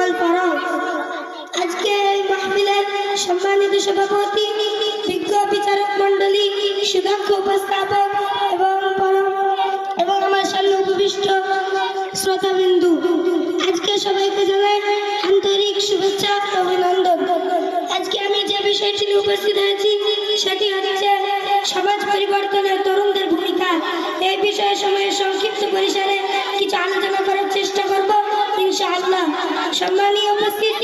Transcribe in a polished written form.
ওয়াল ফারাজ। আজকে এই মাহফিলের সম্মানিত সভাপতি, বিজ্ঞ বিচারক মণ্ডলী, সুদক্ষ উপস্থাপক এবং আমার সামনে উপবিষ্ট শ্রোতাবিন্দু, আজকে সবাইকে জানাই আন্তরিক শুভেচ্ছা ও অভিনন্দন। আজকে আমি যে বিষয়টি নিয়ে উপস্থিত হয়েছি সেটি হচ্ছে সমাজ পরিবর্তনের তরুণদের ভূমিকা। এই বিষয়ে সময়ের সংক্ষিপ্ত পরিসরে কিছু আলোচনা করার চেষ্টা করব ইনশাআল্লাহ। সম্মানীয় উপস্থিতি,